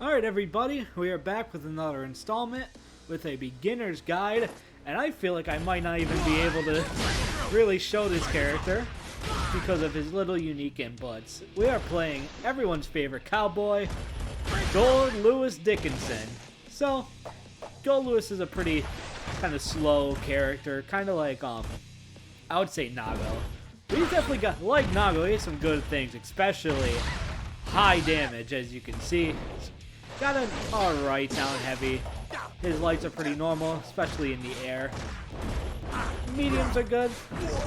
Alright everybody, we are back with another installment with a beginner's guide, and I feel like I might not even be able to really show this character because of his little unique inputs. We are playing everyone's favorite cowboy, Goldlewisin Dickinson. So, Goldlewis is a pretty kind of slow character, kind of like, I would say Nago. But he's definitely got, like Nago, he has some good things, especially high damage, as you can see. Got an alright down heavy. His lights are pretty normal, especially in the air. Mediums are good,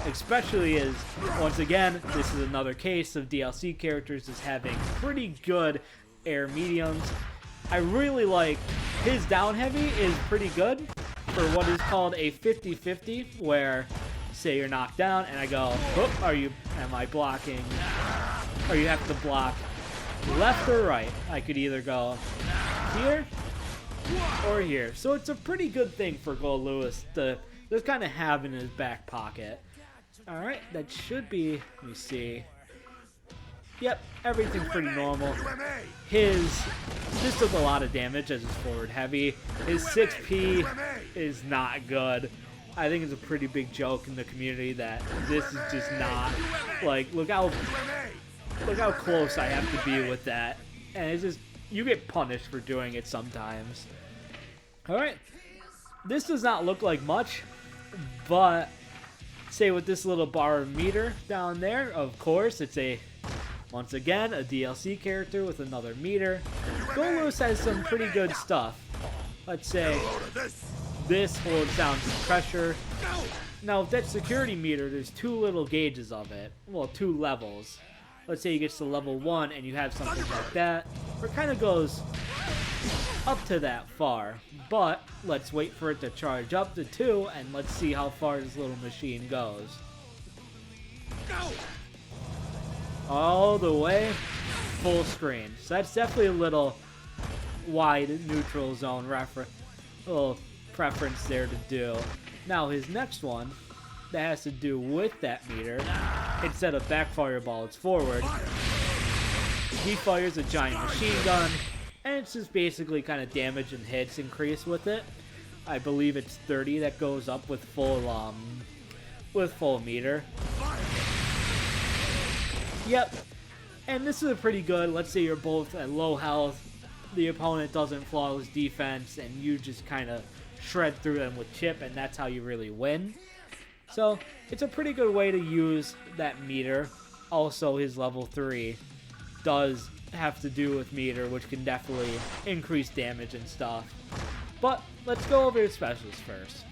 especially as, once again, this is another case of DLC characters just having pretty good air mediums. I really like his down heavy is pretty good for what is called a 50-50, where say you're knocked down and I go, oh, am I blocking, or you have to block left or right. I could either go here or here. So it's a pretty good thing for Goldlewis to just kind of have in his back pocket. Alright, that should be, let me see. Yep, everything's pretty normal. This does a lot of damage as it's forward heavy. His 6P is not good. I think it's a pretty big joke in the community that this is just not, like, look how close I have to be with that. And it's just, you get punished for doing it sometimes. Alright, this does not look like much, but say with this little bar of meter down there, of course, it's once again, a DLC character with another meter. Goldlewis has some pretty good stuff. Let's say this holds down some pressure. Now, with that security meter, there's two little gauges of it. Well, two levels. Let's say you get to level 1 and you have something like that, where it kind of goes up to that far. But let's wait for it to charge up to 2 and let's see how far this little machine goes. All the way full screen. So that's definitely a little wide neutral zone little preference there to do. Now his next one that has to do with that meter, instead of backfire ball, it's forward. He fires a giant machine gun, and it's just basically kind of damage and hits increase with it. I believe it's 30 that goes up with full meter. Yep, and this is a pretty good, let's say you're both at low health, the opponent doesn't flawless defense, and you just kind of shred through them with chip, and that's how you really win. So, it's a pretty good way to use that meter. Also, his level 3 does have to do with meter, which can definitely increase damage and stuff. But, let's go over his specials first.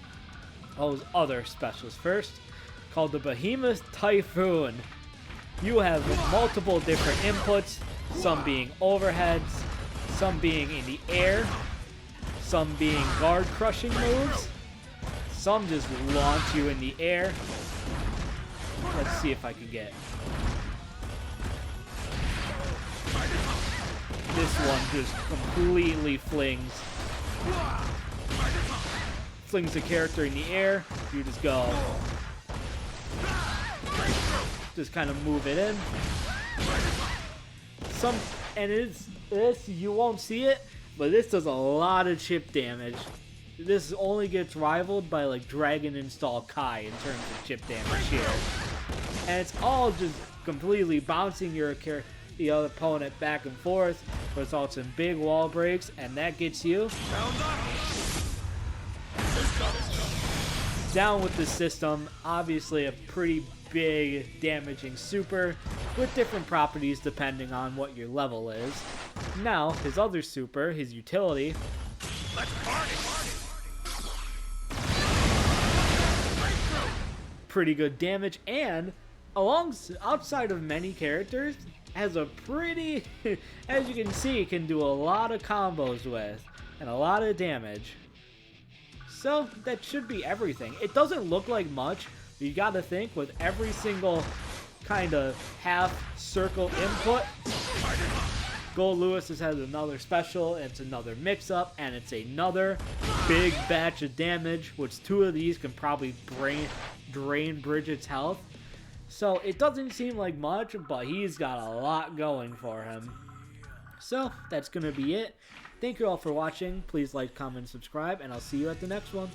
His other specials first, called the Behemoth Typhoon. You have multiple different inputs, some being overheads, some being in the air, some being guard crushing moves, some just launch you in the air. Let's see if I can get. This one just completely flings the character in the air. You just go. Just kind of move it in. This, you won't see it, but this does a lot of chip damage. This only gets rivaled by like Dragon Install Kai in terms of chip damage here. And it's all just completely bouncing the other opponent back and forth, but it's also some big wall breaks, and that gets you down with the system. Obviously a pretty big damaging super with different properties depending on what your level is. Now, his other super, his utility, pretty good damage, and outside of many characters, has a pretty, as you can see, can do a lot of combos with, and a lot of damage. So, that should be everything. It doesn't look like much, but you gotta think, with every single kind of half circle input, Goldlewis has another special, and it's another mix-up, and it's another big batch of damage, which 2 of these can probably drain Bridget's health. So it doesn't seem like much, but he's got a lot going for him. So, that's going to be it. Thank you all for watching. Please like, comment, and subscribe, and I'll see you at the next one.